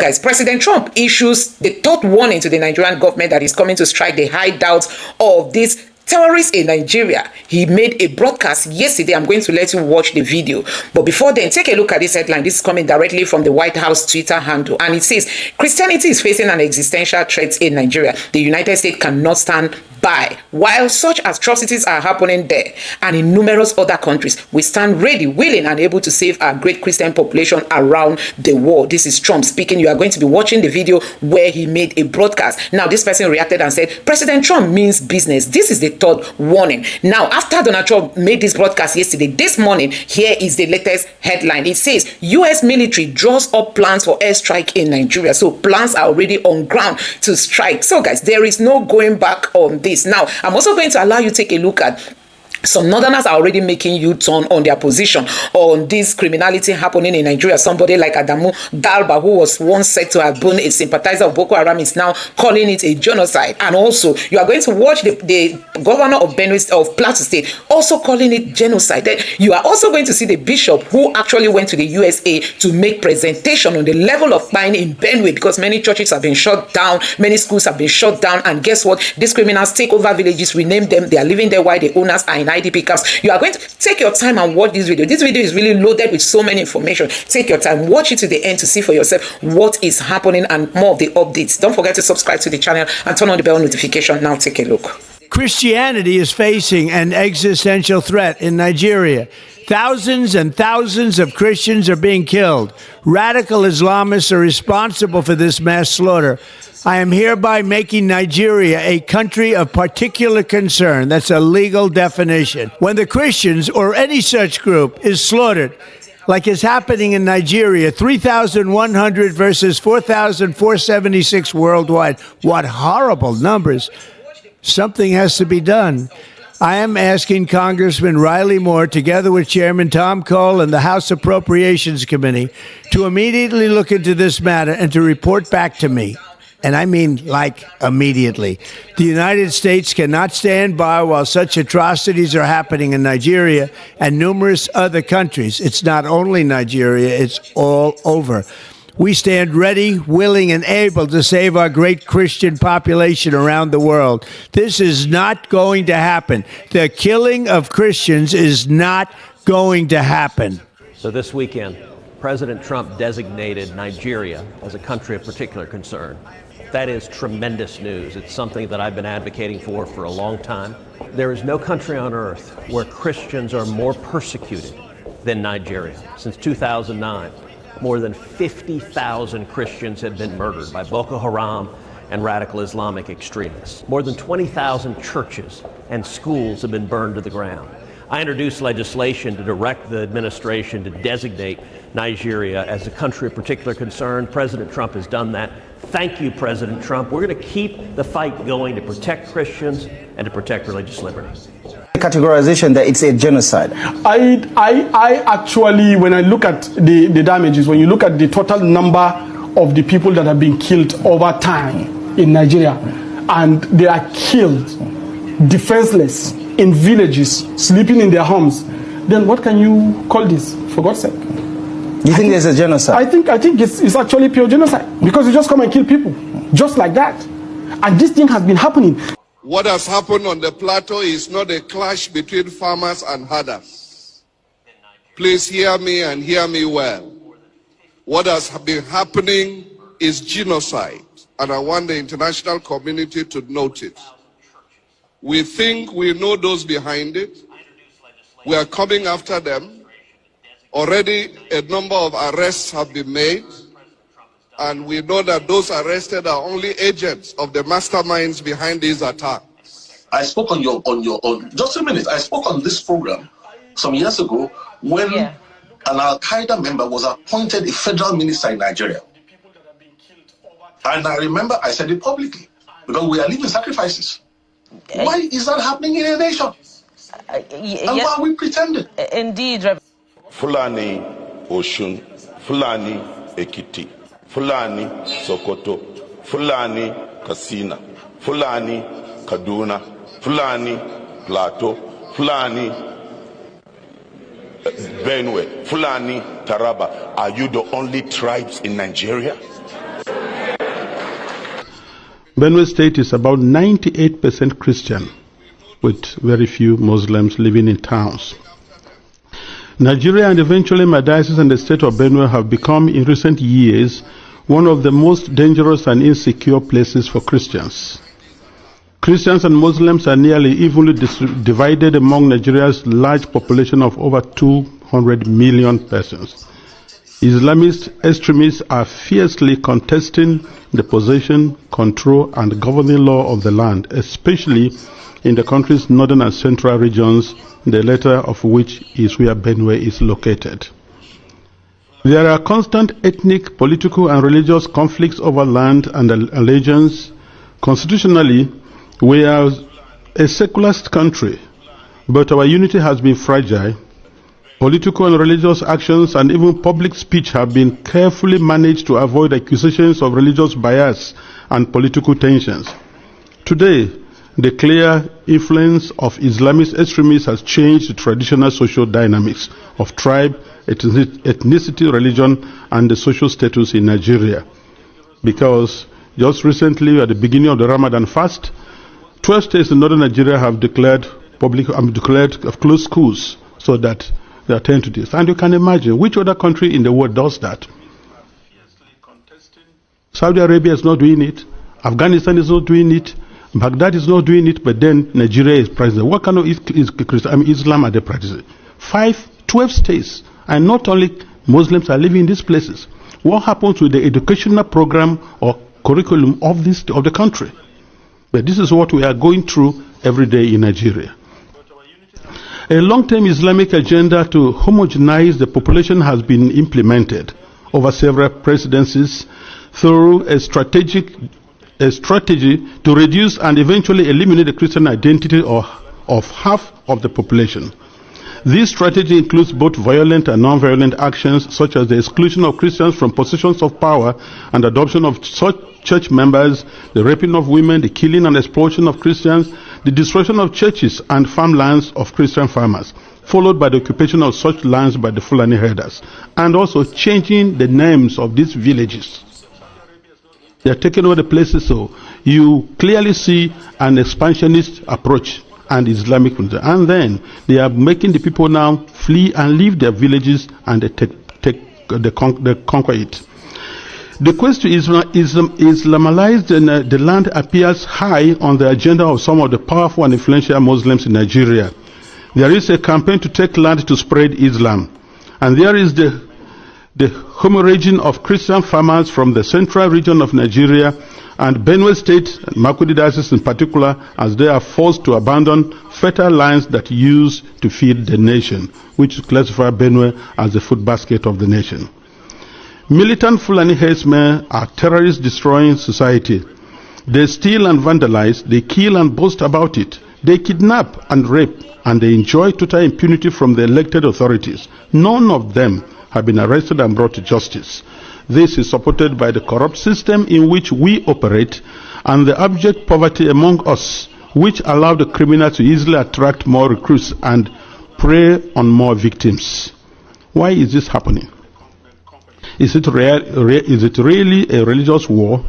guys, President Trump issues the third warning to the Nigerian government that is coming to strike the hideouts of these terrorists in Nigeria. He made a broadcast yesterday. I'm going to let you watch the video. But before then, take a look at this headline. This is coming directly from the White House Twitter handle. And it says, Christianity is facing an existential threat in Nigeria. The United States cannot stand by. While such atrocities are happening there and in numerous other countries, we stand ready, willing, and able to save our great Christian population around the world. This is Trump speaking. You are going to be watching the video where he made a broadcast. Now, this person reacted and said, President Trump means business. This is the third warning. Now, after Donald Trump made this broadcast yesterday, this morning, here is the latest headline. It says, U.S. military draws up plans for airstrike in Nigeria. So plans are already on ground to strike. So guys, there is no going back on this. Now, I'm also going to allow you to take a look at some northerners are already making U-turn on their position on this criminality happening in Nigeria. Somebody like Adamu Dalba, who was once said to have been a sympathizer of Boko Haram, is now calling it a genocide. And also, you are going to watch the governor of Plateau State also calling it genocide. Then you are also going to see the bishop who actually went to the USA to make presentation on the level of crime in Benue, because many churches have been shut down, many schools have been shut down, and guess what? These criminals take over villages, rename them, they are living there while the owners are in IDP camps. You are going to take your time and watch this video. This video is really loaded with so many information. Take your time, watch it to the end to see for yourself what is happening and more of the updates. Don't forget to subscribe to the channel and turn on the bell notification. Now take a look. Christianity is facing an existential threat in Nigeria. Thousands and thousands of Christians are being killed. Radical Islamists are responsible for this mass slaughter. I am hereby making Nigeria a country of particular concern. That's a legal definition. When the Christians or any such group is slaughtered, like is happening in Nigeria, 3,100 versus 4,476 worldwide. What horrible numbers. Something has to be done. I am asking Congressman Riley Moore, together with Chairman Tom Cole and the House Appropriations Committee, to immediately look into this matter and to report back to me. And I mean, like, immediately. The United States cannot stand by while such atrocities are happening in Nigeria and numerous other countries. It's not only Nigeria, it's all over. We stand ready, willing, and able to save our great Christian population around the world. This is not going to happen. The killing of Christians is not going to happen. So this weekend, President Trump designated Nigeria as a country of particular concern. That is tremendous news. It's something that I've been advocating for a long time. There is no country on earth where Christians are more persecuted than Nigeria. Since 2009, more than 50,000 Christians have been murdered by Boko Haram and radical Islamic extremists. More than 20,000 churches and schools have been burned to the ground. I introduced legislation to direct the administration to designate Nigeria as a country of particular concern. President Trump has done that. Thank you, President Trump. We're going to keep the fight going to protect Christians and to protect religious liberty. Categorization that it's a genocide. I actually, when I look at the damages, when you look at the total number of the people that have been killed over time in Nigeria, and they are killed defenseless in villages, sleeping in their homes, then what can you call this, for God's sake? You think there's a genocide? I think it's actually pure genocide, because you just come and kill people just like that. And this thing has been happening. What has happened on the plateau is not a clash between farmers and herders. Please hear me and hear me well. What has been happening is genocide, and I want the international community to note it. We think we know those behind it. We are coming after them. Already a number of arrests have been made, and we know that those arrested are only agents of the masterminds behind these attacks. I spoke on just a minute. I spoke on this program some years ago when an Al-Qaeda member was appointed a federal minister in Nigeria. And I remember I said it publicly, because we are living sacrifices. Why is that happening in a nation? And why are we pretending? Indeed. Fulani Oshun, Fulani Ekiti, Fulani Sokoto, Fulani Kasina, Fulani Kaduna, Fulani Plateau, Fulani Benue, Fulani Taraba. Are you the only tribes in Nigeria? Benue State is about 98% Christian, with very few Muslims living in towns. Nigeria and eventually my diocese and the state of Benue have become, in recent years, one of the most dangerous and insecure places for Christians. Christians and Muslims are nearly evenly divided among Nigeria's large population of over 200 million persons. Islamist extremists are fiercely contesting the possession, control, and governing law of the land, especially in the country's northern and central regions, the latter of which is where Benue is located. There are constant ethnic, political, and religious conflicts over land and allegiance. Constitutionally, we are a secularist country, but our unity has been fragile. Political and religious actions and even public speech have been carefully managed to avoid accusations of religious bias and political tensions. Today, the clear influence of Islamist extremists has changed the traditional social dynamics of tribe, ethnicity, religion, and the social status in Nigeria. Because just recently, at the beginning of the Ramadan fast, 12 states in northern Nigeria have declared closed schools so that they attend to this. And you can imagine which other country in the world does that. Saudi Arabia is not doing it. Afghanistan is not doing it. Baghdad is not doing it. But then Nigeria is practicing. What kind of Islam are they practicing? 12 states. And not only Muslims are living in these places. What happens with the educational program or curriculum of the country? But this is what we are going through every day in Nigeria. A long-term Islamic agenda to homogenize the population has been implemented over several presidencies through a strategy to reduce and eventually eliminate the Christian identity of half of the population. This strategy includes both violent and non-violent actions, such as the exclusion of Christians from positions of power and adoption of such church members, the raping of women, the killing and exploitation of Christians, the destruction of churches and farmlands of Christian farmers, followed by the occupation of such lands by the Fulani herders, and also changing the names of these villages. They are taking over the places, so you clearly see an expansionist approach and Islamic, and then they are making the people now flee and leave their villages, and they conquer it. The quest to Islamalize the land appears high on the agenda of some of the powerful and influential Muslims in Nigeria. There is a campaign to take land to spread Islam, and there is the hemorrhaging of Christian farmers from the central region of Nigeria and Benue State, and Makurdi Diocese in particular, as they are forced to abandon fertile lands that used to feed the nation, which classify Benue as the food basket of the nation. Militant Fulani herdsmen are terrorists destroying society. They steal and vandalize, they kill and boast about it. They kidnap and rape, and they enjoy total impunity from the elected authorities. None of them have been arrested and brought to justice. This is supported by the corrupt system in which we operate and the abject poverty among us, which allow the criminal to easily attract more recruits and prey on more victims. Why is this happening? Is it really a religious war?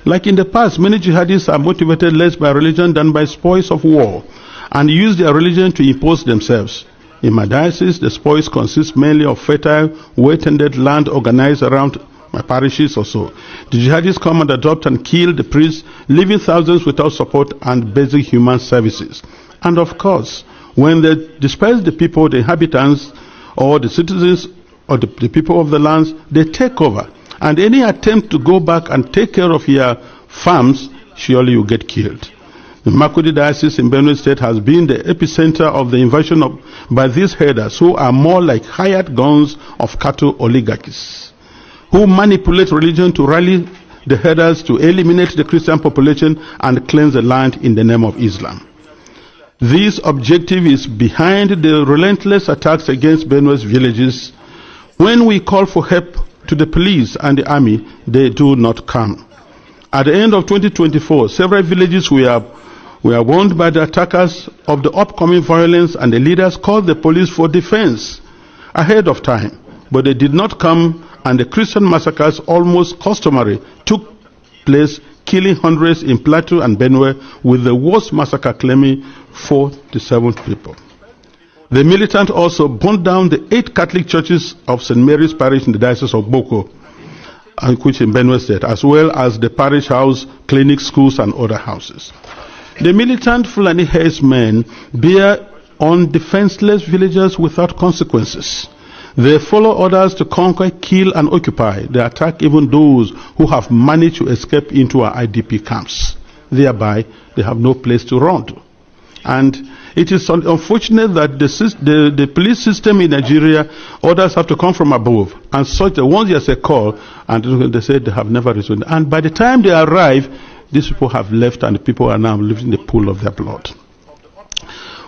Like in the past, many jihadists are motivated less by religion than by spoils of war and use their religion to impose themselves. In my diocese, the spoils consist mainly of fertile, well-tended land organized around my parishes or so. The jihadists come and adopt and kill the priests, leaving thousands without support and basic human services. And of course, when they disperse the people, the inhabitants, or the citizens, or the people of the lands, they take over. And any attempt to go back and take care of your farms, surely you get killed. The Makurdi Diocese in Benue State has been the epicenter of the invasion by these herders, who are more like hired guns of cattle oligarchies, who manipulate religion to rally the herders to eliminate the Christian population and cleanse the land in the name of Islam. This objective is behind the relentless attacks against Benue's villages. When we call for help to the police and the army, they do not come. At the end of 2024, several villages were warned by the attackers of the upcoming violence, and the leaders called the police for defense ahead of time. But they did not come, and the Christian massacres, almost customary, took place, killing hundreds in Plateau and Benue, with the worst massacre claiming 47 people. The militant also burned down the 8 Catholic churches of St. Mary's Parish in the Diocese of Boko, which in Benue State, as well as the parish house, clinics, schools, and other houses. The militant Fulani herdsmen bear on defenseless villagers without consequences. They follow orders to conquer, kill, and occupy. They attack even those who have managed to escape into our IDP camps. Thereby, they have no place to run to. And it is unfortunate that the police system in Nigeria, orders have to come from above. And such that once there's a call, and they say they have never responded. And by the time they arrive, these people have left and the people are now living in the pool of their blood.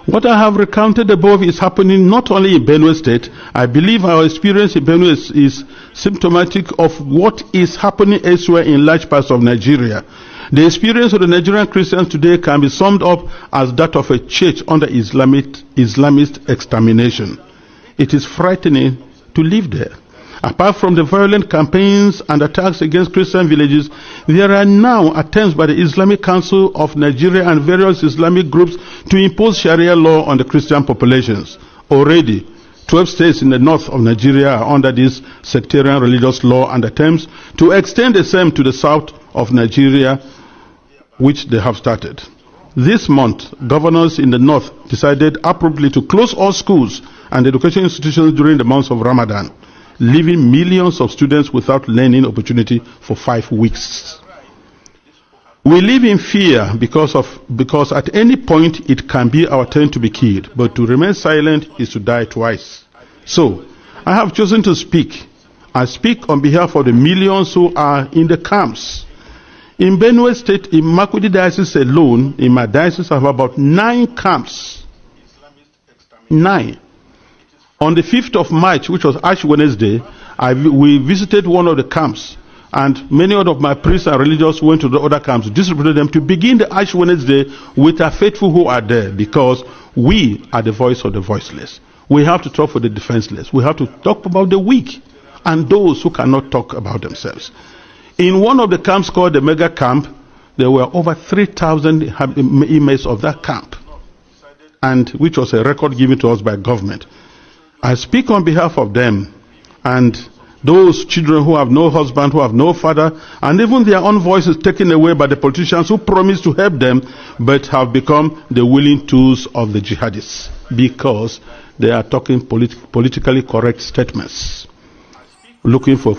What I have recounted above is happening not only in Benue State. I believe our experience in Benue is symptomatic of what is happening elsewhere in large parts of Nigeria. The experience of the Nigerian Christians today can be summed up as that of a church under Islamist extermination. It is frightening to live there. Apart from the violent campaigns and attacks against Christian villages, there are now attempts by the Islamic Council of Nigeria and various Islamic groups to impose Sharia law on the Christian populations. Already, 12 states in the north of Nigeria are under this sectarian religious law, and attempts to extend the same to the south of Nigeria, which they have started. This month, governors in the north decided appropriately to close all schools and education institutions during the months of Ramadan, leaving millions of students without learning opportunity for 5 weeks. We live in fear because at any point it can be our turn to be killed, but to remain silent is to die twice. So, I have chosen to speak. I speak on behalf of the millions who are in the camps. In Benue State, in Makurdi Diocese alone, in my diocese, I have about 9 camps. 9. On the 5th of March, which was Ash Wednesday, we visited one of the camps, and many of my priests and religious went to the other camps, distributed them to begin the Ash Wednesday with our faithful who are there, because we are the voice of the voiceless. We have to talk for the defenseless. We have to talk about the weak and those who cannot talk about themselves. In one of the camps called the Mega Camp, there were over 3,000 inmates of that camp, and which was a record given to us by government. I speak on behalf of them and those children who have no husband, who have no father, and even their own voices taken away by the politicians who promised to help them, but have become the willing tools of the jihadists because they are talking politically correct statements, looking for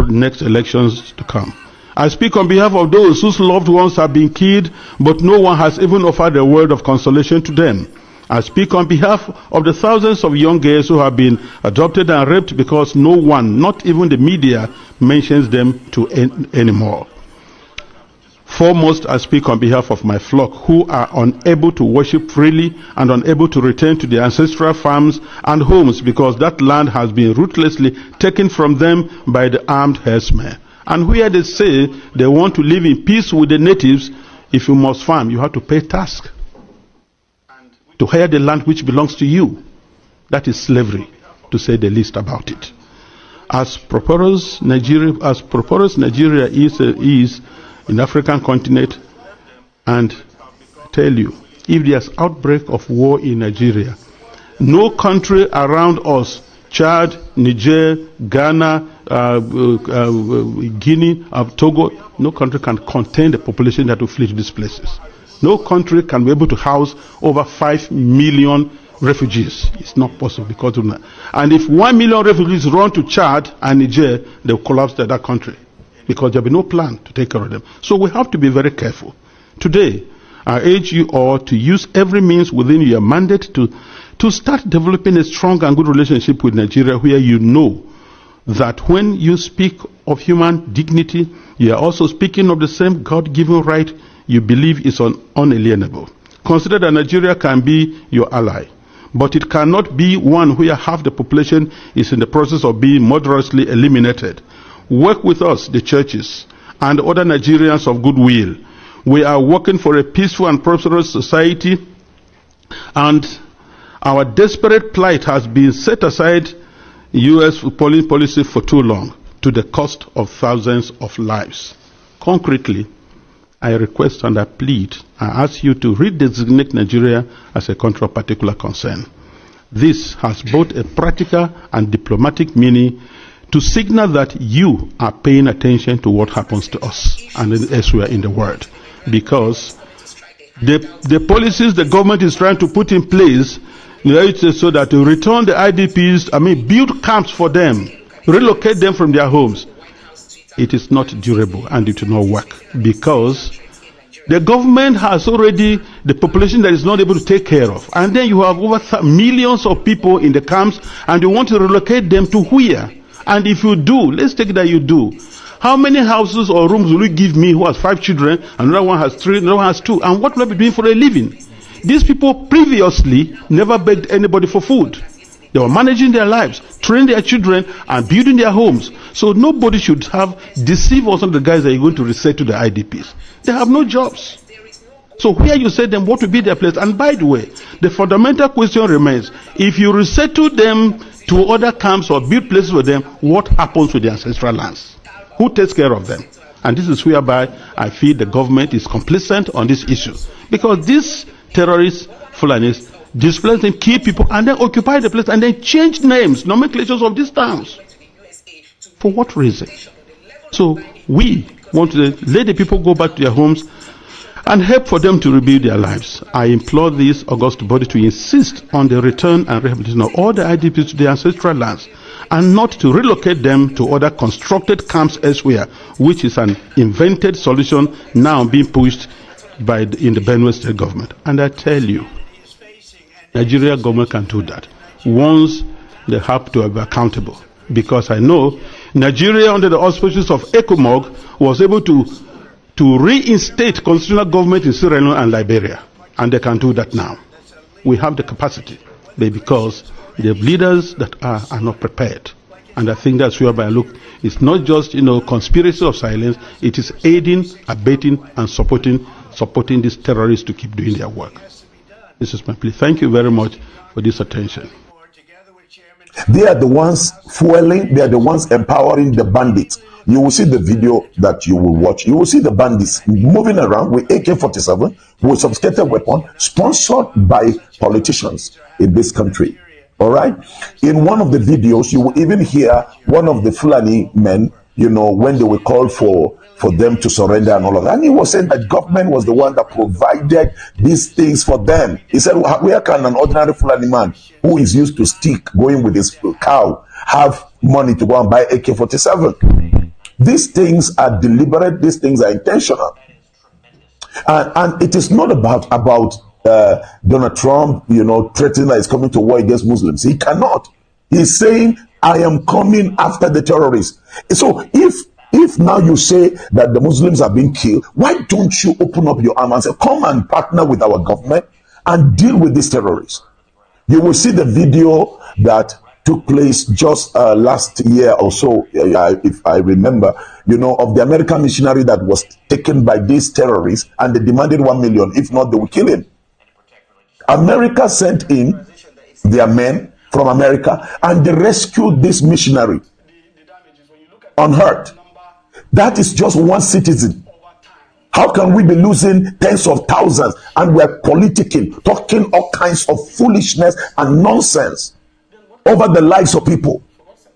next elections to come. I speak on behalf of those whose loved ones have been killed, but no one has even offered a word of consolation to them. I speak on behalf of the thousands of young girls who have been adopted and raped because no one, not even the media, mentions them anymore. Foremost, I speak on behalf of my flock who are unable to worship freely and unable to return to their ancestral farms and homes because that land has been ruthlessly taken from them by the armed herdsmen. And where they say they want to live in peace with the natives, if you must farm, you have to pay tax to hire the land which belongs to you. That is slavery, to say the least about it. As prosperous Nigeria is in the African continent, and I tell you, if there's outbreak of war in Nigeria, no country around us, Chad, Niger, Ghana, Guinea, Togo, no country can contain the population that will flee to these places. No country can be able to house over 5 million refugees. It's not possible because of that. And if 1 million refugees run to Chad and Niger, they'll collapse that country because there'll be no plan to take care of them. So we have to be very careful. Today, I urge you all to use every means within your mandate to start developing a strong and good relationship with Nigeria, where you know that when you speak of human dignity, you are also speaking of the same God-given right you believe is unalienable. Consider that Nigeria can be your ally, but it cannot be one where half the population is in the process of being murderously eliminated. Work with us, the churches, and other Nigerians of goodwill. We are working for a peaceful and prosperous society, and our desperate plight has been set aside U.S. policy for too long, to the cost of thousands of lives. Concretely, I request and I plead, I ask you to redesignate Nigeria as a country of particular concern. This has both a practical and diplomatic meaning to signal that you are paying attention to what happens to us and elsewhere in the world. Because the policies the government is trying to put in place, so that to return the IDPs, build camps for them, relocate them from their homes, it is not durable and it will not work, because the government has already the population that is not able to take care of, and then you have over millions of people in the camps, and you want to relocate them to where? And if you do, let's take that you do, how many houses or rooms will you give me who has 5 children, another one has 3, another one has 2, and what will I be doing for a living? These people previously never begged anybody for food. They were managing their lives, training their children, and building their homes. So nobody should have deceived us on the guys that you're going to resettle the IDPs. They have no jobs. So where you set them, what will be their place? And by the way, the fundamental question remains, if you resettle them to other camps or build places for them, what happens with the ancestral lands? Who takes care of them? And this is whereby I feel the government is complacent on this issue. Because these terrorists, Fulanis, displace them, kill people, and then occupy the place, and then change names, nomenclatures of these towns. For what reason? So we want to let the people go back to their homes and help for them to rebuild their lives. I implore this august body to insist on the return and rehabilitation of all the IDPs to their ancestral lands, and not to relocate them to other constructed camps elsewhere, which is an invented solution now being pushed in the Benue State government. And I tell you, Nigeria government can do that once they have to be accountable. Because I know Nigeria, under the auspices of ECOMOG, was able to reinstate constitutional government in Sierra Leone and Liberia, and they can do that now. We have the capacity, but because the leaders that are not prepared. And I think that's whereby I look, it's not just conspiracy of silence, it is aiding, abetting, and supporting these terrorists to keep doing their work. This is my plea. Thank you very much for this attention. They are the ones fueling, they are the ones empowering the bandits. You will see the video that you will watch. You will see the bandits moving around with AK-47, with sophisticated weapon, sponsored by politicians in this country. All right? In one of the videos, you will even hear one of the Fulani men, when they were called for them to surrender and all of that. And he was saying that government was the one that provided these things for them. He said, where can an ordinary Fulani man who is used to stick going with his cow have money to go and buy AK-47? These things are deliberate, these things are intentional. And it is not about Donald Trump, threatening that he's coming to war against Muslims. He cannot. He's saying, I am coming after the terrorists. So if now you say that the Muslims are being killed, why don't you open up your arm and say, come and partner with our government and deal with these terrorists? You will see the video that took place just last year or so, if I remember, of the American missionary that was taken by these terrorists, and they demanded 1 million. If not, they will kill him. America sent in their men from America, and they rescued this missionary unhurt. That is just one citizen. How can we be losing tens of thousands, and we're politicking, talking all kinds of foolishness and nonsense over the lives of people,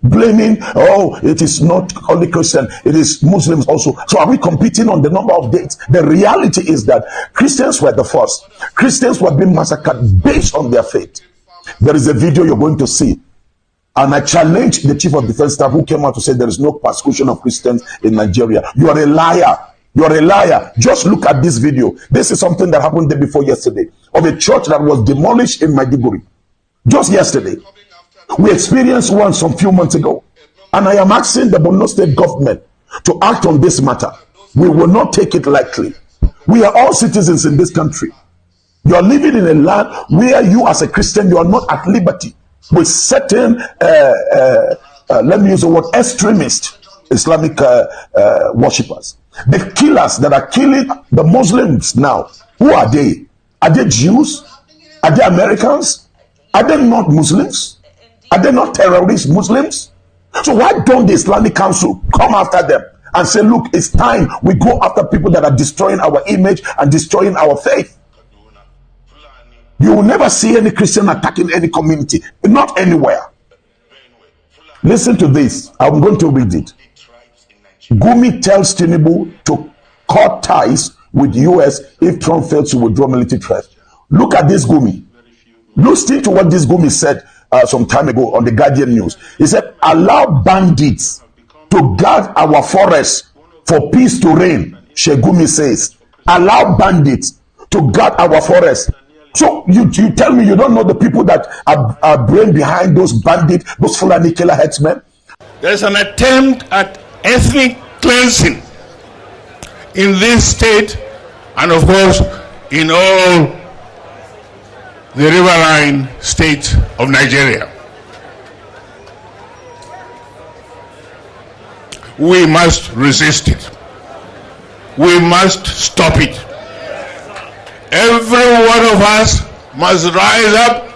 blaming, it is not only Christian, it is Muslims also. So are we competing on the number of dates? The reality is that Christians were the first. Christians were being massacred based on their faith. There is a video you're going to see, and I challenge the chief of defense staff who came out to say there is no persecution of Christians in Nigeria. You are a liar. You are a liar. Just look at this video. This is something that happened day before yesterday, of a church that was demolished in Maiduguri. Just yesterday. We experienced one some few months ago. And I am asking the Borno State government to act on this matter. We will not take it lightly. We are all citizens in this country. You are living in a land where you as a Christian, you are not at liberty with certain, let me use the word, extremist Islamic worshippers. The killers that are killing the Muslims now, who are they? Are they Jews? Are they Americans? Are they not Muslims? Are they not terrorist Muslims? So why don't the Islamic Council come after them and say, look, it's time we go after people that are destroying our image and destroying our faith. You will never see any Christian attacking any community, not anywhere. Listen to this. I'm going to read it. Gumi tells Tinubu to cut ties with US if Trump fails to withdraw military threats. Look at this Gumi. Listen to what this Gumi said some time ago on the Guardian News. He said, allow bandits to guard our forests for peace to reign. Shegumi says, allow bandits to guard our forests. So you tell me you don't know the people that are brain behind those bandits, those Fulani killer headsmen? There's an attempt at ethnic cleansing in this state and of course in all the riverine states of Nigeria. We must resist it. We must stop it. Every one of us must rise up.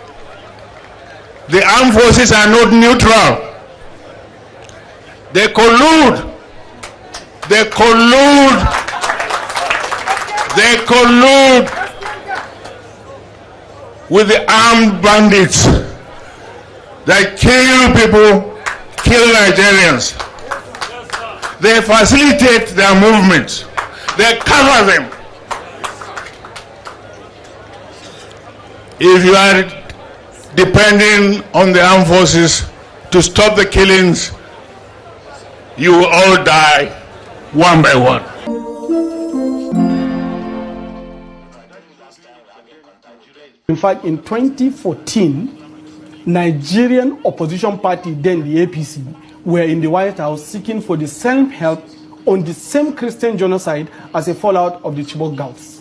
The armed forces are not neutral. They collude. They collude. They collude with the armed bandits that kill people, kill Nigerians. They facilitate their movements. They cover them. If you are depending on the armed forces to stop the killings, you will all die one by one. In fact, in 2014, Nigerian opposition party, then the APC, were in the White House seeking for the same help on the same Christian genocide as a fallout of the Chibok Girls.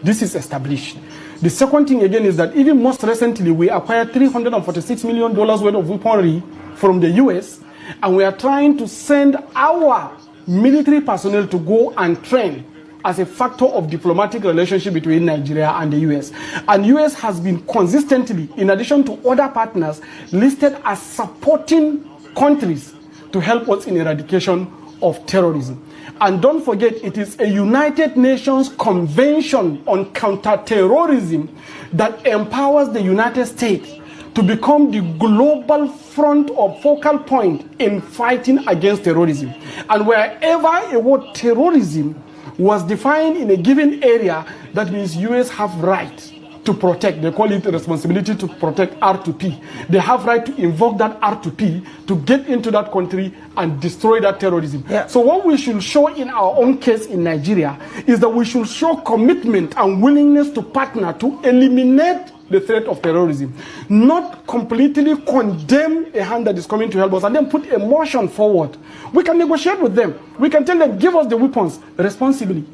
This is established. The second thing again is that even most recently, we acquired $346 million worth of weaponry from the US, and we are trying to send our military personnel to go and train as a factor of diplomatic relationship between Nigeria and the US. And US has been consistently, in addition to other partners, listed as supporting countries to help us in eradication of terrorism. And don't forget, it is a United Nations Convention on Counterterrorism that empowers the United States to become the global front or focal point in fighting against terrorism. And wherever a word terrorism was defined in a given area, that means US have right to protect. They call it the responsibility to protect R2P. They have right to invoke that R2P to get into that country and destroy that terrorism. Yeah. So what we should show in our own case in Nigeria is that we should show commitment and willingness to partner to eliminate the threat of terrorism, not completely condemn a hand that is coming to help us and then put a motion forward. We can negotiate with them. We can tell them, give us the weapons responsibly.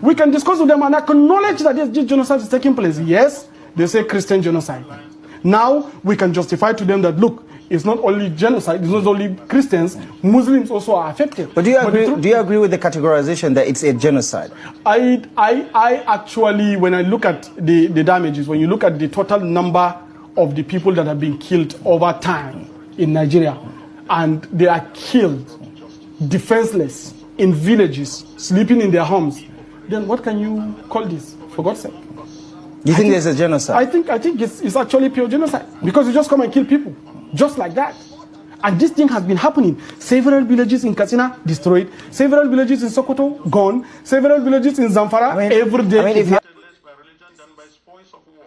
We can discuss with them and acknowledge that this genocide is taking place. Yes, they say Christian genocide. Now we can justify to them that, look, it's not only genocide, it's not only Christians, Muslims also are affected. But do you agree with the categorization that it's a genocide? I actually, when I look at the damages, when you look at the total number of the people that have been killed over time in Nigeria, and they are killed defenseless in villages, sleeping in their homes, then what can you call this, for God's sake? You think there's a genocide? I think it's actually pure genocide, because you just come and kill people, just like that. And this thing has been happening. Several villages in Katsina destroyed, several villages in Sokoto gone, several villages in Zamfara every day. If by religion done by spoils of war,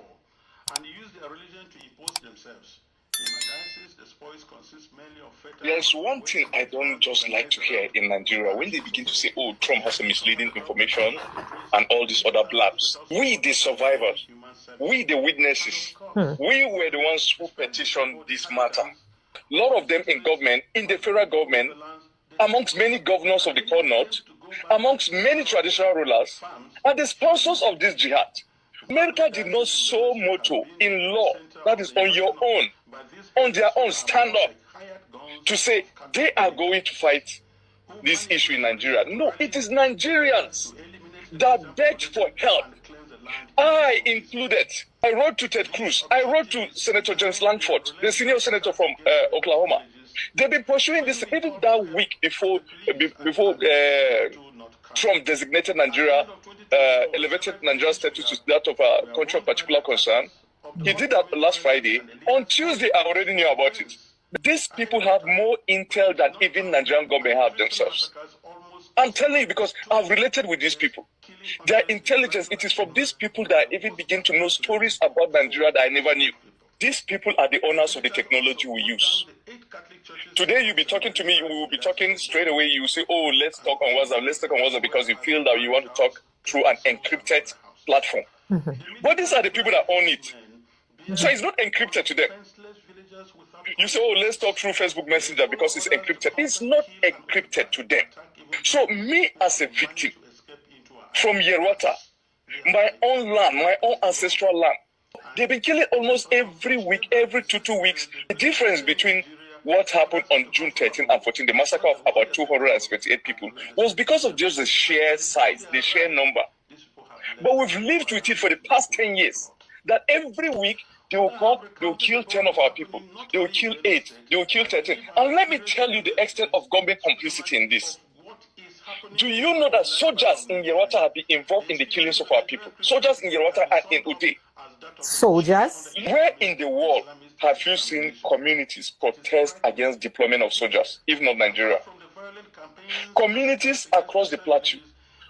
and use their religion to impose themselves. In my diocese, the spoils consist mainly of fatal. There's one thing I don't just like to hear in Nigeria when they begin to say, oh, Trump has some misleading information and all these other blabs. We, the survivors, we, the witnesses, we were the ones who petitioned this matter. A lot of them in government, in the federal government, amongst many governors of the core north, amongst many traditional rulers, are the sponsors of this jihad. America did not sow motto in law, that is on your own, on their own, stand up to say they are going to fight this issue in Nigeria. No, it is Nigerians that begged for help. I included. I wrote to Ted Cruz. I wrote to Senator James Langford, the senior senator from Oklahoma. They've been pursuing this even that week before Trump designated Nigeria, elevated Nigeria's status to that of a country of particular concern. He did that last Friday. On Tuesday, I already knew about it. These people have more intel than even Nigerian government have themselves. I'm telling you because I've related with these people. Their intelligence, it is from these people that I even begin to know stories about Nigeria that I never knew. These people are the owners of the technology we use. Today you'll be talking to me, we will be talking straight away. You say, oh, let's talk on WhatsApp, because you feel that you want to talk through an encrypted platform. But these are the people that own it. So it's not encrypted to them. You say, oh, let's talk through Facebook Messenger because it's encrypted. It's not encrypted to them. So me as a victim from Yerwata, my own land, my own ancestral land, they've been killing almost every week, every two weeks. The difference between what happened on June 13 and 14, the massacre of about 278 people, was because of just the sheer size, the sheer number. But we've lived with it for the past 10 years, that every week they will come, they will kill 10 of our people, they will kill 8, they will kill 13. And let me tell you the extent of government complicity in this. Do you know that soldiers in Yerwata have been involved in the killings of our people? Soldiers in Yerwata and in Ude. Soldiers? Where in the world have you seen communities protest against deployment of soldiers, if not Nigeria? Communities across the plateau,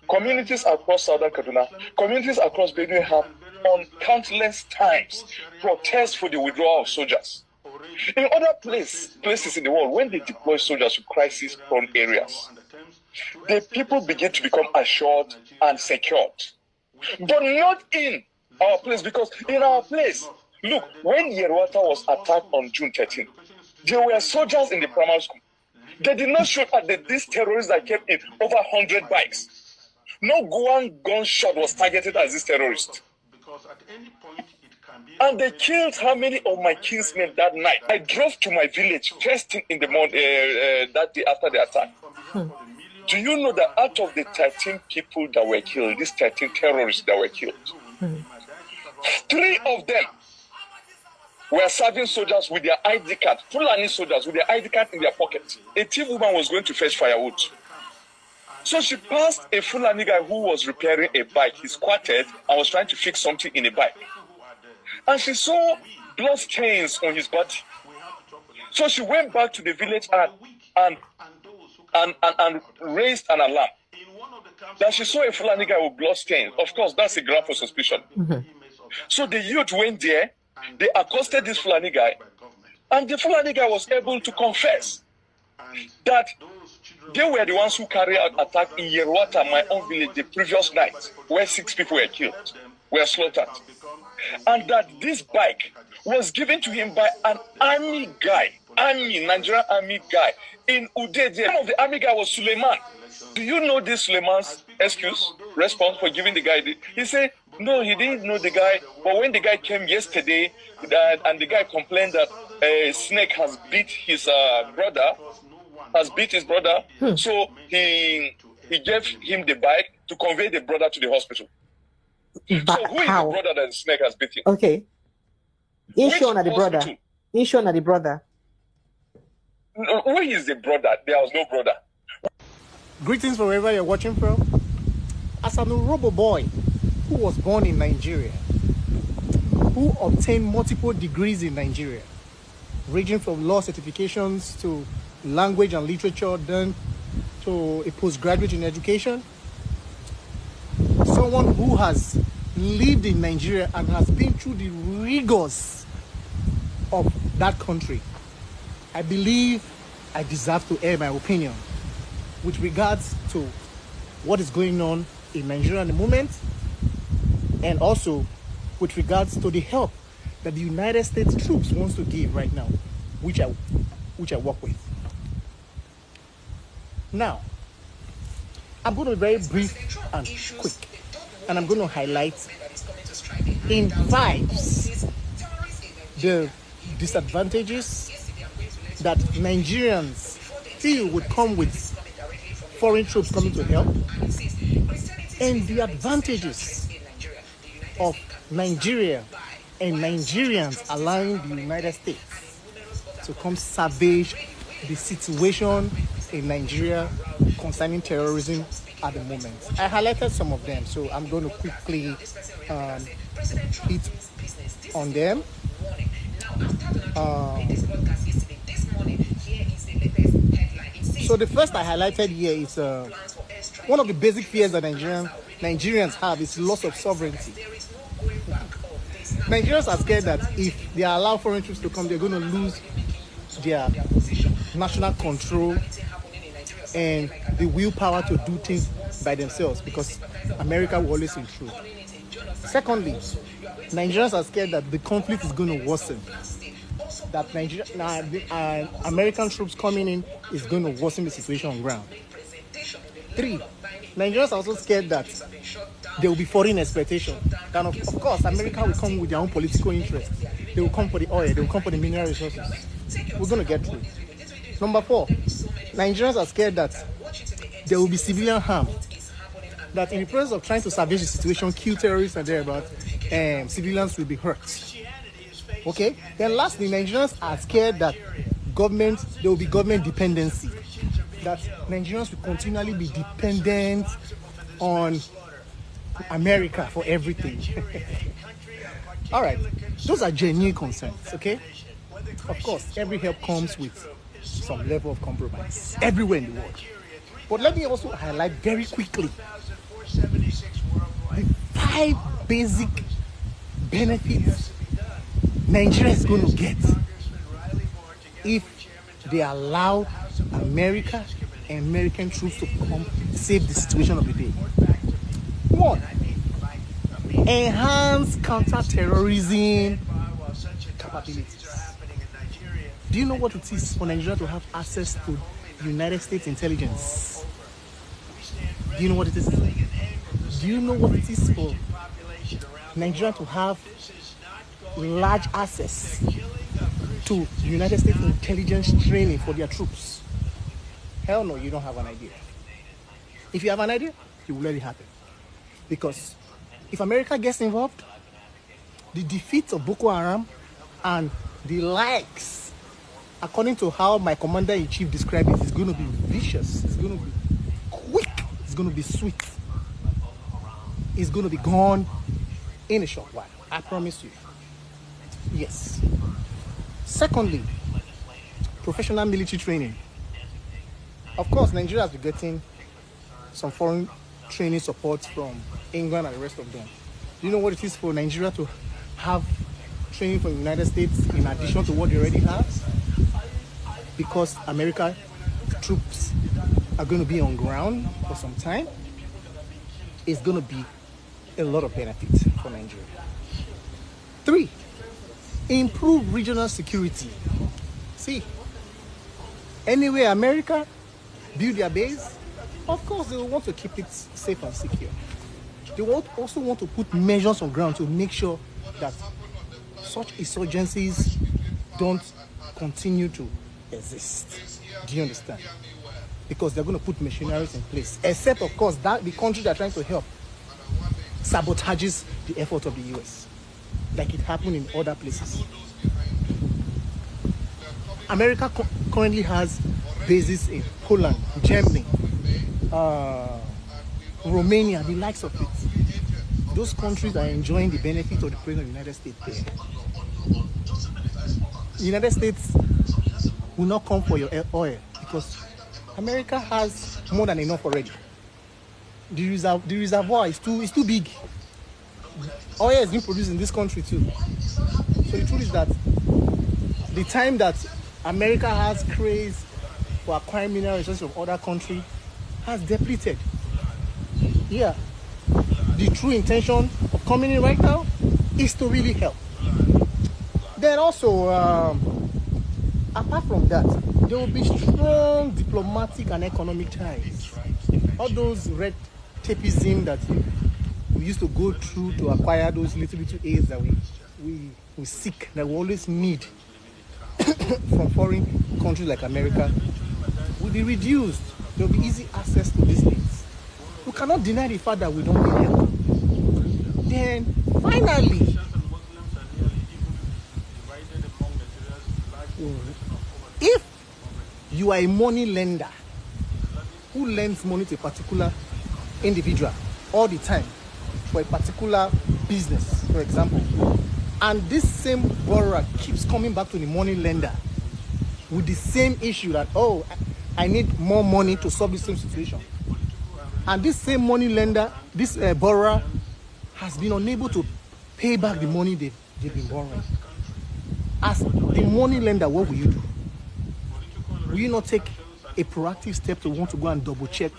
communities across southern Kaduna, communities across Benue have on countless times protest for the withdrawal of soldiers. In other places in the world, when they deploy soldiers to crisis-prone areas, the people begin to become assured and secured. But not in our place, because in our place, look, when Yerwata was attacked on June 13, there were soldiers in the primary school. They did not shoot at these terrorists that came in over 100 bikes. No one gunshot was targeted at this terrorist. And they killed how many of my kinsmen that night? I drove to my village first thing in the morning that day after the attack. Do you know that out of the 13 people that were killed, these 13 terrorists that were killed, 3 of them were serving soldiers with their ID card, Fulani soldiers with their ID card in their pocket. A thief woman was going to fetch firewood. So she passed a Fulani guy who was repairing a bike. He squatted and was trying to fix something in a bike. And she saw blood stains on his body. So she went back to the village and raised an alarm. That she saw a Fulani guy with blood stains. Of course, that's a ground for suspicion. So the youth went there, they accosted this Fulani guy, and the Fulani guy was able to confess that they were the ones who carried out attack in Yerwata, my own village, the previous night, where 6 people were killed, were slaughtered. And that this bike was given to him by an army guy, Nigerian army guy in Ude. The name of the army guy was Suleiman. Do you know this Suleiman's response for giving the guy? He said, no, he didn't know the guy. But when the guy came yesterday, and the guy complained that a snake has beat his brother, so he gave him the bike to convey the brother to the hospital. So who is the brother that the snake has beaten? Okay. Inshon are the brother. Inshon are the brother. No, who is the brother? There was no brother. Greetings from wherever you're watching from. As an Urobo boy who was born in Nigeria, who obtained multiple degrees in Nigeria, ranging from law certifications to language and literature, then to a postgraduate in education, someone who has lived in Nigeria and has been through the rigors of that country, I believe I deserve to air my opinion with regards to what is going on in Nigeria at the moment, and also with regards to the help that the United States troops wants to give right now, which I work with. Now, I'm going to be very brief and quick, and I'm going to highlight in 5s the disadvantages that Nigerians feel would come with foreign troops coming to help, and the advantages of Nigeria and Nigerians allowing the United States to come savage the situation in Nigeria concerning terrorism at the moment. I highlighted some of them, so I'm going to quickly hit on them. So the first I highlighted here is one of the basic fears that Nigerians have is loss of sovereignty. Nigerians are scared that if they allow foreign troops to come, they're going to lose their national control and the willpower to do things by themselves, because America will always intrude. Secondly, Nigerians are scared that the conflict is going to worsen. That American troops coming in is going to worsen the situation on ground. 3, Nigerians are also scared that there will be foreign exploitation. And of course, America will come with their own political interests. They will come for the oil, they will come for the mineral resources. We're going to get through. Number 4, Nigerians are scared that there will be civilian harm. That in the process of trying to salvage the situation, kill terrorists and thereabouts, civilians will be hurt. Okay? Then lastly, Nigerians are scared that there will be government dependency. That Nigerians will continually be dependent on America for everything. All right. Those are genuine concerns, okay? Of course, every help comes with some level of compromise everywhere in the world. But let me also highlight very quickly the 5 basic benefits Nigeria is going to get if they allow America and American troops to come save the situation of the day. 1, enhance counter-terrorism capabilities. Do you know what it is for Nigeria to have access to United States intelligence? Do you know what it is? Do you know what it is for Nigeria to have large access to United States intelligence training for their troops? Hell no, you don't have an idea. If you have an idea, you will let it happen. Because if America gets involved, the defeat of Boko Haram and the likes, according to how my commander-in-chief described it, is going to be vicious, it's going to be quick, it's going to be sweet. It's going to be gone in a short while. I promise you. Yes. Secondly, professional military training. Of course, Nigeria has been getting some foreign training support from England and the rest of them. Do you know what it is for Nigeria to have training from the United States in addition to what they already have? Because America troops are going to be on ground for some time, it's going to be a lot of benefits for Nigeria. 3, improve regional security. See, anywhere America build their base, of course they will want to keep it safe and secure. They will also want to put measures on ground to make sure that such insurgencies don't continue to exist. Do you understand? Because they're going to put machineries in place. Except, of course, that the country they're trying to help sabotages the effort of the US, like it happened in other places. America currently has bases in Poland, Germany, Romania, the likes of it. Those countries are enjoying the benefit of the presence of the United States there. The United States will not come for your oil because America has more than enough already. The reservoir is too big. Oil is being produced in this country too. So the truth is that the time that America has craze for acquiring mineral resources from other countries has depleted. Yeah. The true intention of coming in right now is to really help. Then also, apart from that, there will be strong diplomatic and economic ties. All those red tapeism that we used to go through to acquire those little aids that we seek, that we always need from foreign countries like America, will be reduced. There will be easy access to these things. We cannot deny the fact that we don't need help. Then finally, if you are a money lender who lends money to a particular individual all the time for a particular business, for example, and this same borrower keeps coming back to the money lender with the same issue that, oh, I need more money to solve the same situation. And this same money lender, this borrower, has been unable to pay back the money they've been borrowing. As the money lender, what will you do? Will you not take a proactive step to want to go and double check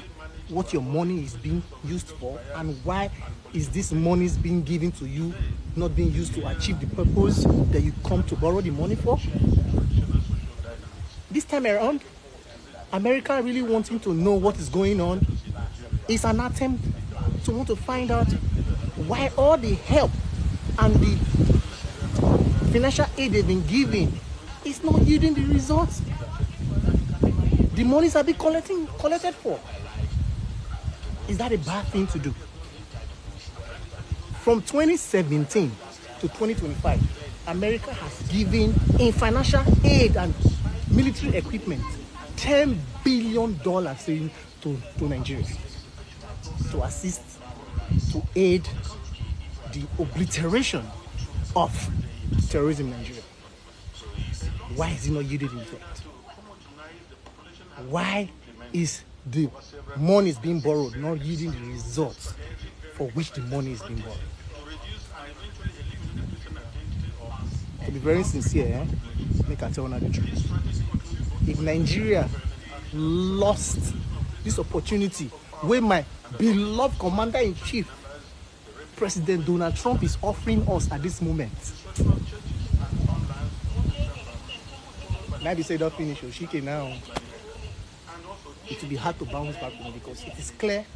what your money is being used for, and why is this money being given to you not being used to achieve the purpose that you come to borrow the money for? This time around, America really wanting to know what is going on is an attempt to want to find out why all the help and the financial aid they've been giving is not yielding the results the monies have been collected for. Is that a bad thing to do? From 2017 to 2025, America has given in financial aid and military equipment $10 billion to Nigeria to assist, to aid the obliteration of terrorism in Nigeria. Why is it not yielding effect? Why is the money is being borrowed not yielding the results for which the money is being borrowed? To be very sincere, make I tell you the truth. If Nigeria lost this opportunity where my beloved Commander-in-Chief, President Donald Trump, is offering us at this moment, now they say don't finish your shike now. It will be hard to bounce back from, because it is clear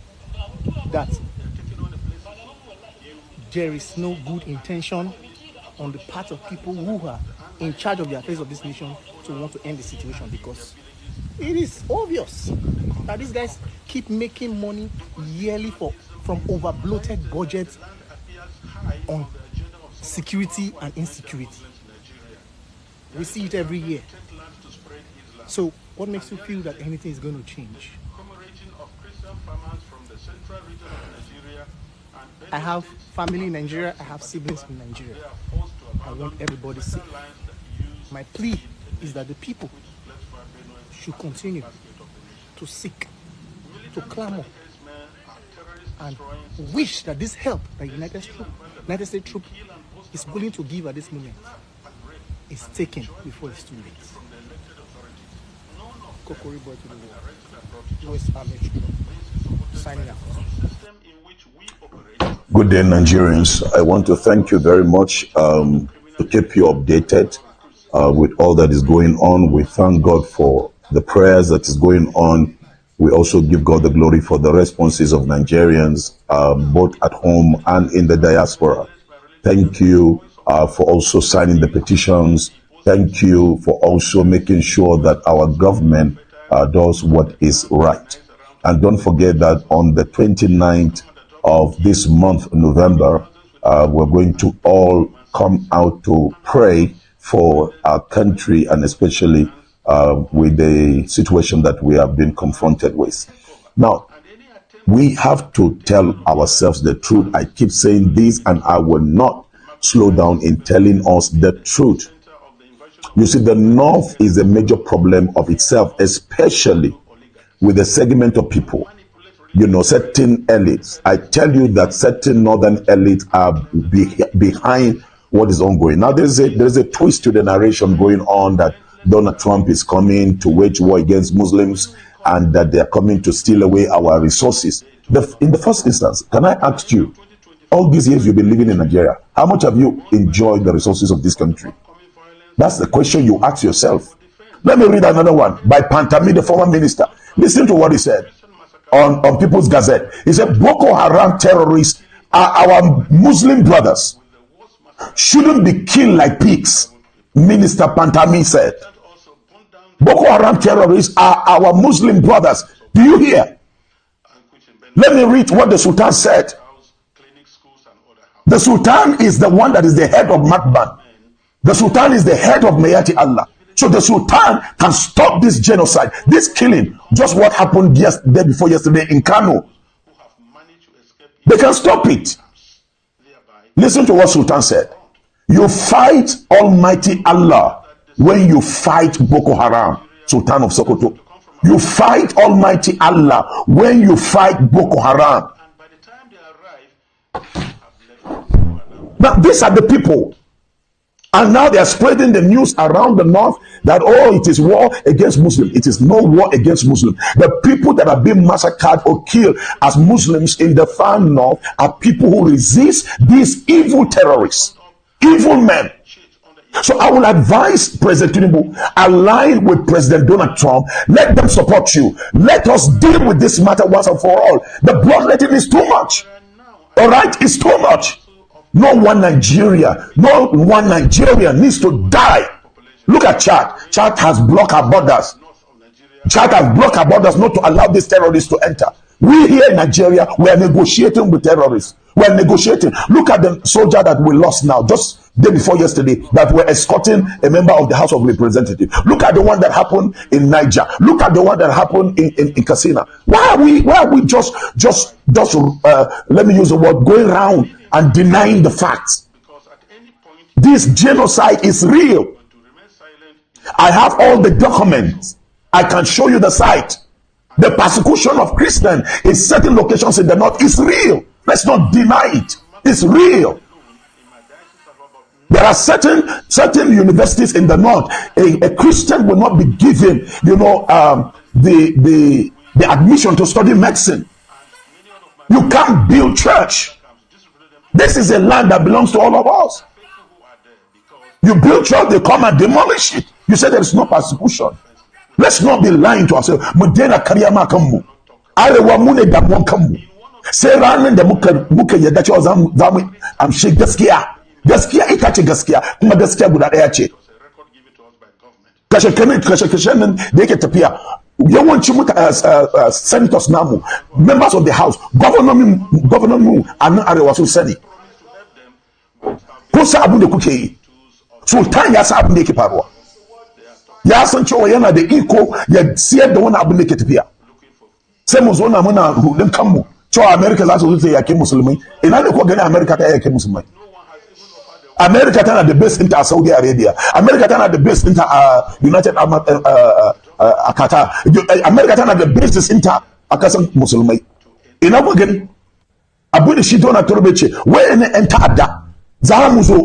that there is no good intention on the part of people who are in charge of the affairs of this nation to want to end the situation, because it is obvious that these guys keep making money yearly from over bloated budgets on security and insecurity. We see it every year. So what makes you feel that anything is going to change? I have family in Nigeria. I have siblings in Nigeria. I want everybody safe. My plea is that the people should continue to seek, to clamor, and wish that this help that United States troop is willing to give at this moment is taken before it's too late. Kokori boy to the world. US Army signing out. Good day, Nigerians. I want to thank you very much to keep you updated with all that is going on. We thank God for the prayers that is going on. We also give God the glory for the responses of Nigerians, both at home and in the diaspora. Thank you for also signing the petitions. Thank you for also making sure that our government does what is right. And don't forget that on the 29th of this month, November, we're going to all come out to pray for our country, and especially with the situation that we have been confronted with. Now, we have to tell ourselves the truth. I keep saying this, and I will not slow down in telling us the truth. You see, the North is a major problem of itself, especially with a segment of people, certain elites. I tell you that certain northern elites are behind what is ongoing. Now, there's a twist to the narration going on that Donald Trump is coming to wage war against Muslims and that they're coming to steal away our resources. In the first instance, can I ask you, all these years you've been living in Nigeria, how much have you enjoyed the resources of this country? That's the question you ask yourself. Let me read another one by Pantami, the former minister. Listen to what he said on People's Gazette. He said, Boko Haram terrorists are our Muslim brothers. Shouldn't be killed like pigs, Minister Pantami said. Boko Haram terrorists are our Muslim brothers. Do you hear? Let me read what the Sultan said. The Sultan is the one that is the head of Makban. The Sultan is the head of Mayati Allah. So the Sultan can stop this genocide, this killing, just what happened day before yesterday in Kanu. They can stop it. Listen to what Sultan said. You fight Almighty Allah when you fight Boko Haram, Sultan of Sokoto. You fight Almighty Allah when you fight Boko Haram. Now these are the people. And now they are spreading the news around the north that, oh, it is war against Muslims. It is no war against Muslims. The people that are being massacred or killed as Muslims in the far north are people who resist these evil terrorists, evil men. So I will advise President Tinubu, align with President Donald Trump. Let them support you. Let us deal with this matter once and for all. The bloodletting is too much. All right, it's too much. No one Nigerian needs to die. Look at Chad. Chad has blocked our borders. Chad has blocked our borders not to allow these terrorists to enter. We here in Nigeria, we are negotiating with terrorists. We are negotiating. Look at the soldier that we lost now, just day before yesterday, that were escorting a member of the House of Representatives. Look at the one that happened in Niger. Look at the one that happened in Katsina. Why are we just let me use the word, going around and denying the facts? This genocide is real. I have all the documents. I can show you the site. The persecution of Christians in certain locations in the north is real. Let's not deny it. It's real. There are certain universities in the north. A Christian will not be given, the admission to study medicine. You can't build church. This is a land that belongs to all of us. You build church, they come and demolish it. You say there is no persecution. Let's not be lying to ourselves. Mudena kariyama kamu. Arewa mune damon kamu. Sai ranar da muka yadda cewa zamu amshi gaskiya. Gaskiya ita ce gaskiya, kuma gaskiya guda ɗaya ce. Kashe nan da yake tafiya. Yawancin senators namu, members of the house, governor mu a nan arewa sun sani. Kun sa abin da kuke yi. Sultan ya sa abin da yake faruwa. Ya san cewa yana da iko ya siyar da wani abin da ke tafiya. Sai mu zo na muna rudin kanmu cewa America za su zo ta yake musulmai. Ina ne ko gani America ta yake musulmai? America tana da base ɗinta a Saudi Arabia. America tana da base ɗinta a United Arab a Qatar. America tana da bases ɗinta a kasan musulmai. Ina ko gani? Abu da shi Donald Trump ce, wayannan 'yan ta'adda za mu zo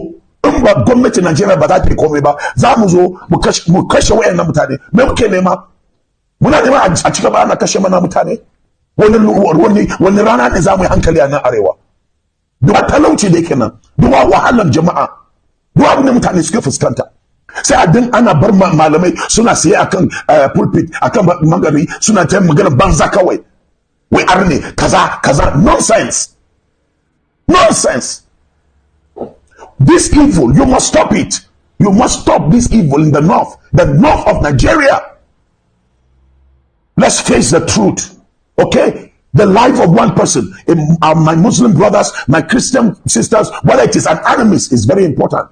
in ba gwamnatin Najeriya ba za ta yi komai ba, za mu zo mu kashe wayannan mutane. Me muke nema? Muna nema a cika ba ana kashe mana mutane. Wani rana ne za mu yi hankali a nan arewa. Duba talauci da yake nan, duba wahalar jama'a, duba abin da mutane suke fuskanta. Sai ana bar malamai suna siye akan pulpit, akan magari, suna ta magana banza kawai. Wai arne kaza nonsense. This evil, you must stop it. You must stop this evil in the north of Nigeria. Let's face the truth, okay? The life of one person, my Muslim brothers, my Christian sisters, whether it is an enemy, is very important.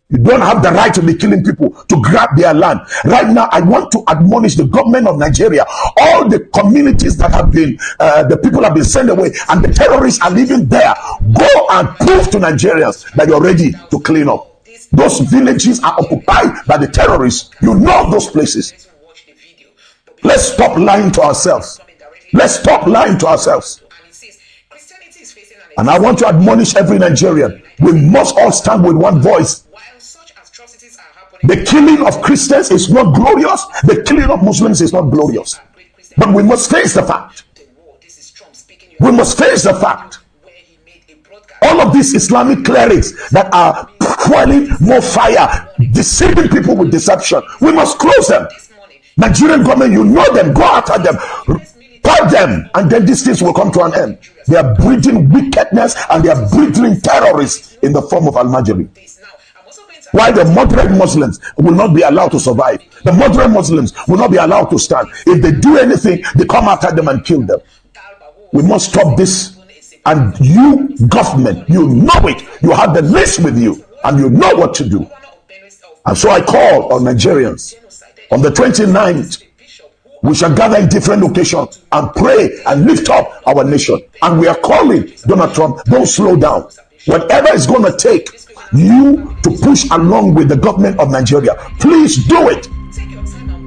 You don't have the right to be killing people, to grab their land. Right now, I want to admonish the government of Nigeria, all the communities that have been, the people have been sent away, and the terrorists are living there. Go and prove to Nigerians that you're ready to clean up. Those villages are occupied by the terrorists. You know those places. Let's stop lying to ourselves. Let's stop lying to ourselves. And I want to admonish every Nigerian. We must all stand with one voice. The killing of Christians is not glorious. The killing of Muslims is not glorious. But we must face the fact. We must face the fact. All of these Islamic clerics that are fueling more fire, deceiving people with deception, we must close them. Nigerian government, you know them, go after them, fight them, and then these things will come to an end. They are breeding wickedness and they are breeding terrorists in the form of Al-Majri. Why the moderate Muslims will not be allowed to survive. The moderate Muslims will not be allowed to stand. If they do anything, they come after them and kill them. We must stop this. And you, government, you know it. You have the list with you and you know what to do. And so I call on Nigerians on the 29th. We shall gather in different locations and pray and lift up our nation. And we are calling Donald Trump, don't slow down. Whatever it's going to take you to push along with the government of Nigeria, please do it.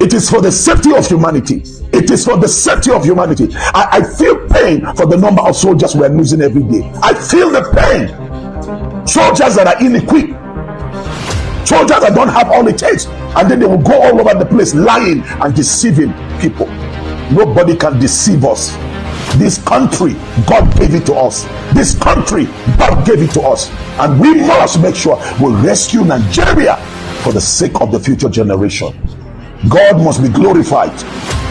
It is for the safety of humanity. It is for the safety of humanity. I feel pain for the number of soldiers we are losing every day. I feel the pain. Soldiers that are ill-equipped. Soldiers that don't have all it takes, and then they will go all over the place lying and deceiving people. Nobody can deceive us. This country, God gave it to us. This country, God gave it to us. And we must make sure we rescue Nigeria for the sake of the future generation. God must be glorified.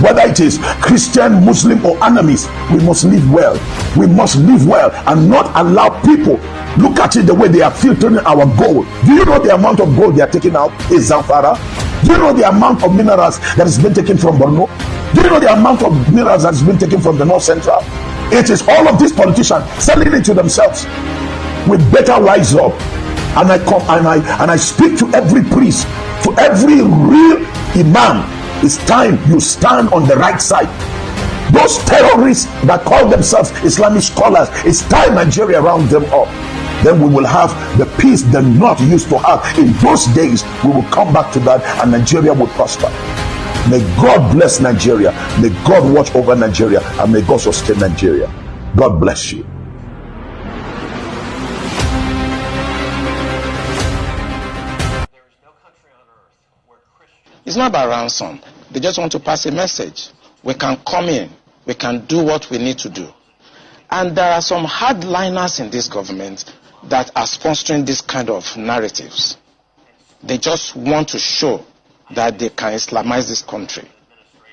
Whether it is Christian, Muslim, or enemies, we must live well. We must live well and not allow people look at it the way they are filtering our gold. Do you know the amount of gold they are taking out is Zamfara? Do you know the amount of minerals that has been taken from Borno? Do you know the amount of minerals that has been taken from the North Central? It is all of these politicians selling it to themselves. We better rise up. And I speak to every priest, to every real imam. It's time you stand on the right side. Those terrorists that call themselves Islamic scholars, it's time Nigeria round them up. Then we will have the peace the North used to have. In those days, we will come back to that and Nigeria will prosper. May God bless Nigeria. May God watch over Nigeria. And may God sustain Nigeria. God bless you. It's not about ransom. They just want to pass a message. We can come in. We can do what we need to do. And there are some hardliners in this government that are sponsoring this kind of narratives. They just want to show that they can Islamize this country.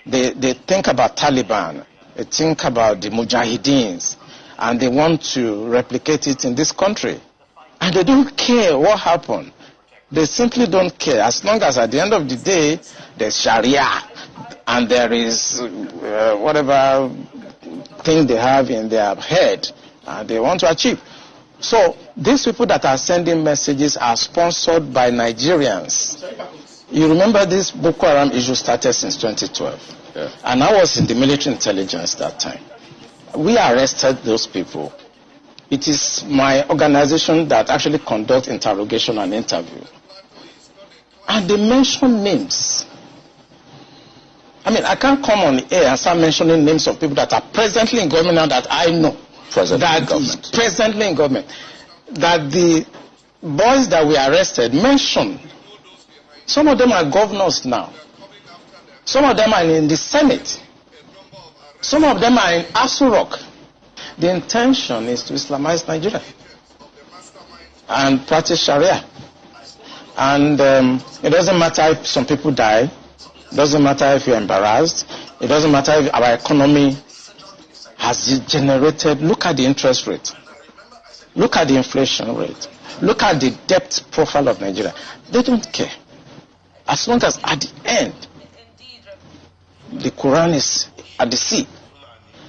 They think about Taliban. They think about the Mujahideens. And they want to replicate it in this country. And they don't care what happened. They simply don't care. As long as at the end of the day, there's Sharia and there is whatever thing they have in their head they want to achieve. So these people that are sending messages are sponsored by Nigerians. You remember this Boko Haram issue started since 2012. Yeah. And I was in the military intelligence that time. We arrested those people. It is my organization that actually conducts interrogation and interview. And they mention names. I mean, I can't come on air and start mentioning names of people that are presently in government now that I know. Presently in government. That the boys that we arrested mentioned. Some of them are governors now. Some of them are in the Senate. Some of them are in Asu Rock. The intention is to Islamize Nigeria and practice Sharia. And it doesn't matter if some people die. It doesn't matter if you're embarrassed. It doesn't matter if our economy has generated. Look at the interest rate. Look at the inflation rate. Look at the debt profile of Nigeria. They don't care. As long as at the end, the Quran is at the sea.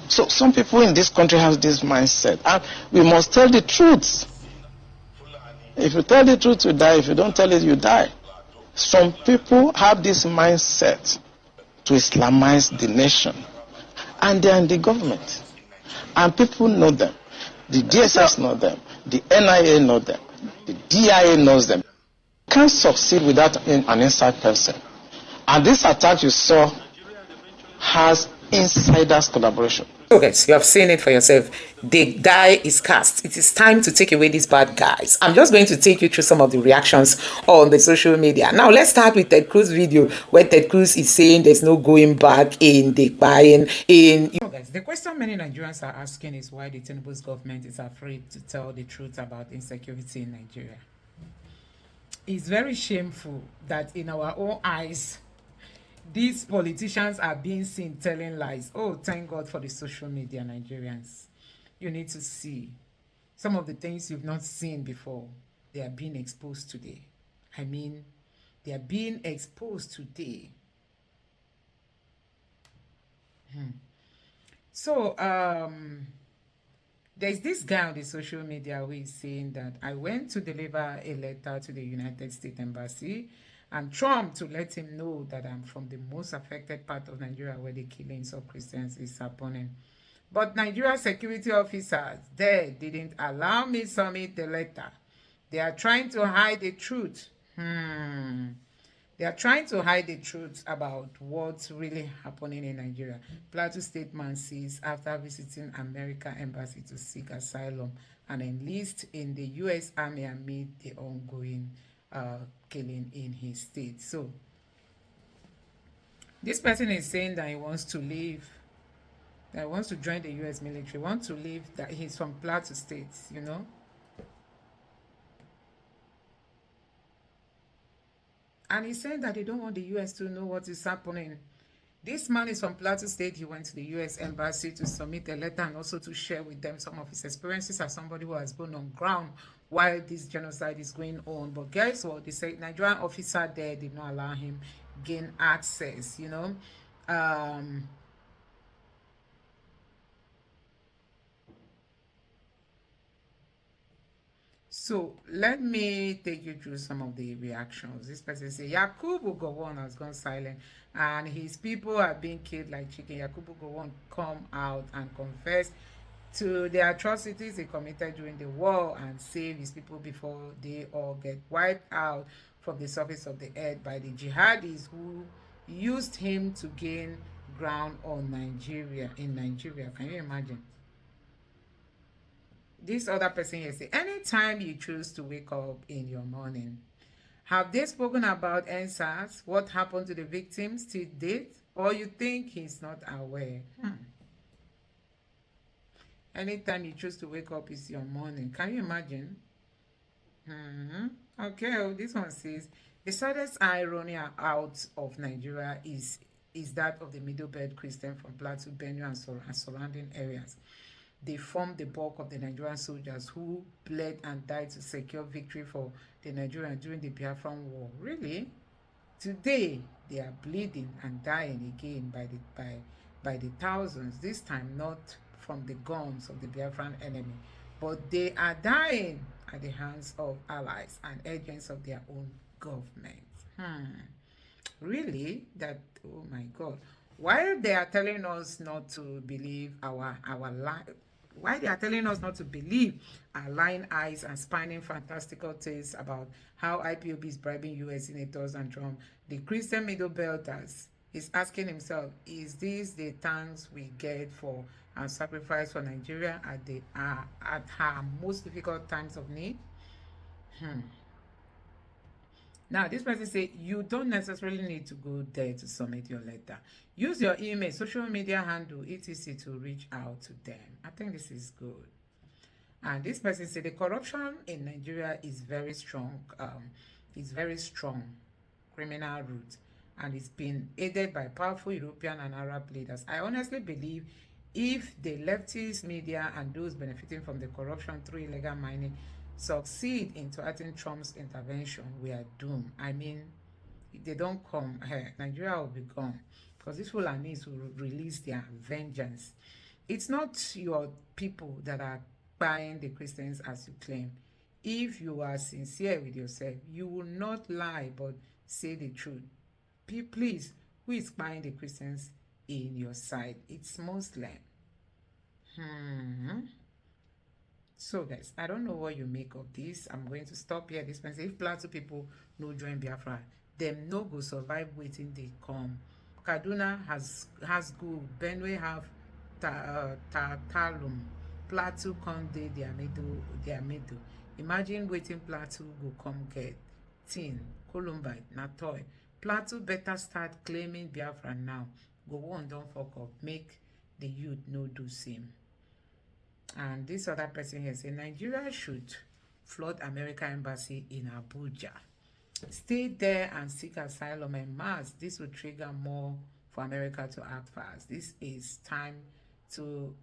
So some people in this country have this mindset. And we must tell the truth. If you tell the truth, you die. If you don't tell it, you die. Some people have this mindset to Islamize the nation. And they are in the government. And people know them. The DSS know them. The NIA know them. The DIA knows them. You can't succeed without an inside person. And this attack you saw has insiders collaboration. Okay, so you have seen it for yourself. The die is cast. It is time to take away these bad guys. I'm just going to take you through some of the reactions on the social media. Now, let's start with Ted Cruz video where Ted Cruz is saying there's no going back in the buying in. Guys, the question many Nigerians are asking is why the Tinubu's government is afraid to tell the truth about insecurity in Nigeria. It's very shameful that in our own eyes, these politicians are being seen telling lies. Oh, thank God for the social media, Nigerians. You need to see some of the things you've not seen before. They are being exposed today. I mean, they are being exposed today. So, there's this guy on the social media who is saying that I went to deliver a letter to the United States Embassy and Trump to let him know that I'm from the most affected part of Nigeria where the killings of Christians is happening. But Nigeria security officers there didn't allow me submit the letter. They are trying to hide the truth. They are trying to hide the truth about what's really happening in Nigeria. Plateau State man says after visiting American embassy to seek asylum and enlist in the U.S. Army amid the ongoing killing in his state. So this person is saying that he wants to leave, that he wants to join the U.S. military, wants to leave, that he's from Plateau State, you know. And he's saying that they don't want the U.S. to know what is happening. This man is from Plateau State. He went to the U.S. Embassy to submit a letter and also to share with them some of his experiences as somebody who has been on ground while this genocide is going on. But guess what? They say Nigerian officer there did not allow him gain access, you know. So let me take you through some of the reactions. This person says Yakubu Gowon has gone silent and his people are being killed like chicken. Yakubu Gowon come out and confess to the atrocities he committed during the war and save his people before they all get wiped out from the surface of the earth by the jihadis who used him to gain ground on Nigeria. Can you imagine? This other person here say, anytime you choose to wake up in your morning, have they spoken about NSAS, what happened to the victims to date, or you think he's not aware? Anytime you choose to wake up is your morning. Can you imagine? Okay, well, this one says, the saddest irony out of Nigeria is that of the Middle Belt Christian from Plateau, Benue, and surrounding areas. They formed the bulk of the Nigerian soldiers who bled and died to secure victory for the Nigerians during the Biafran War. Really? Today, they are bleeding and dying again by the thousands, this time not from the guns of the Biafran enemy, but they are dying at the hands of allies and agents of their own government. Really? That, oh my God. While they are telling us not to believe why they are telling us not to believe our lying eyes and spinning fantastical tales about how IPOB is bribing US senators and Trump, the Christian Middle Belters is asking himself, is this the thanks we get for our sacrifice for Nigeria at her most difficult times of need? Now, this person say you don't necessarily need to go there to submit your letter. Use your email, social media handle, etc. to reach out to them. I think this is good. And this person say the corruption in Nigeria is very strong. Criminal root, and it's been aided by powerful European and Arab leaders. I honestly believe if the leftist media and those benefiting from the corruption through illegal mining succeed in thwarting Trump's intervention, we are doomed. I mean, if they don't come, Nigeria will be gone, because these Fulanis will release their vengeance. It's not your people that are buying the Christians as you claim. If you are sincere with yourself, you will not lie but say the truth. Please, who is buying the Christians in your side? It's Muslim. So guys, I don't know what you make of this. I'm going to stop here. This means if Plateau people no join Biafra, them no go survive waiting they come. Kaduna has good. Benue have Talum. Plateau can't they their middle. Imagine waiting Plateau go come get Tin, Columbine, Natoy. Plateau better start claiming Biafra now. Go on, don't fuck up. Make the youth no do same. And this other person here say Nigeria should flood American embassy in Abuja. Stay there and seek asylum en masse. This will trigger more for America to act fast. This is time to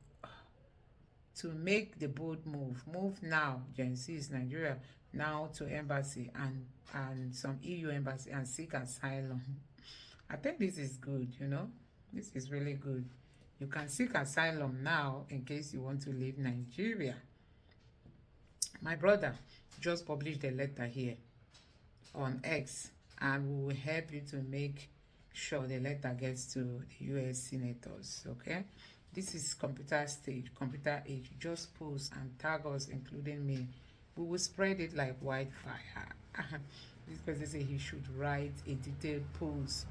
make the bold move. Move now, Gen Z's Nigeria, now to embassy and some EU embassy and seek asylum. I think this is good, you know. This is really good. You can seek asylum now in case you want to leave Nigeria. My brother just published a letter here on X. and we will help you to make sure the letter gets to the US senators. Okay, this is computer stage, computer age. Just post and tag us, including me. We will spread it like wildfire. This person say he should write a detailed post,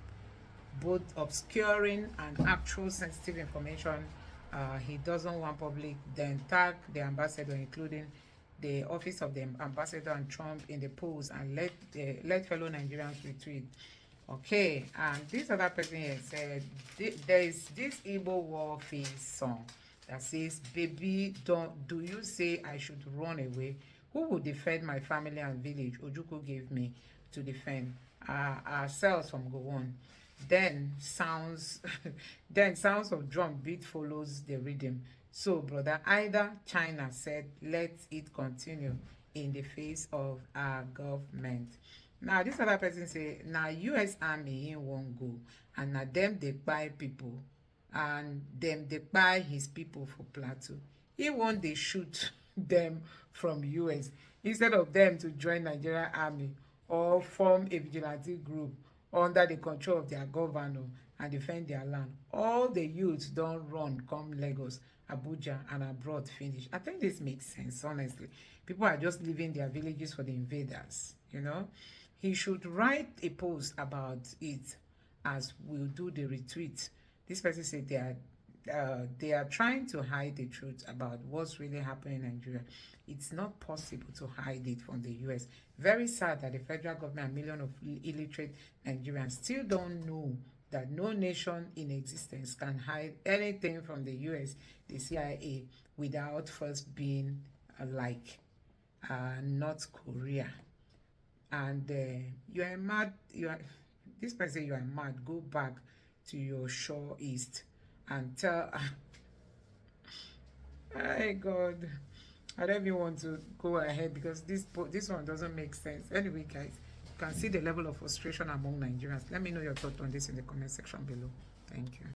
both obscuring and actual sensitive information. He doesn't want public. Then tag the ambassador, including the office of the ambassador and Trump in the post, and let fellow Nigerians retweet. Okay, and this other person here said there is this Igbo war face song that says, "Baby, do you say I should run away? Who will defend my family and village? Ojuku gave me to defend ourselves from Gowon." Then sounds of drum beat follows the rhythm. So, brother, either China said, "Let it continue," in the face of our government. Now, this other person say, now US Army in won't go, and now them they buy people, and them they buy his people for Plateau. He won't they shoot them from US instead of them to join Nigerian Army or form a vigilante group under the control of their governor and defend their land. All the youths don't run come Lagos, Abuja, and abroad finish. I think this makes sense, honestly. People are just leaving their villages for the invaders, you know. He should write a post about it, as we'll do the retweet. This person said they are trying to hide the truth about what's really happening in Nigeria. It's not possible to hide it from the US. Very sad that the federal government and millions of illiterate Nigerians still don't know that no nation in existence can hide anything from the US, the CIA, without first being like North Korea. And you are mad. This person, you are mad. Go back to your shore east and tell. My God, I don't even want to go ahead because this one doesn't make sense. Anyway, guys, you can see the level of frustration among Nigerians. Let me know your thoughts on this in the comment section below. Thank you.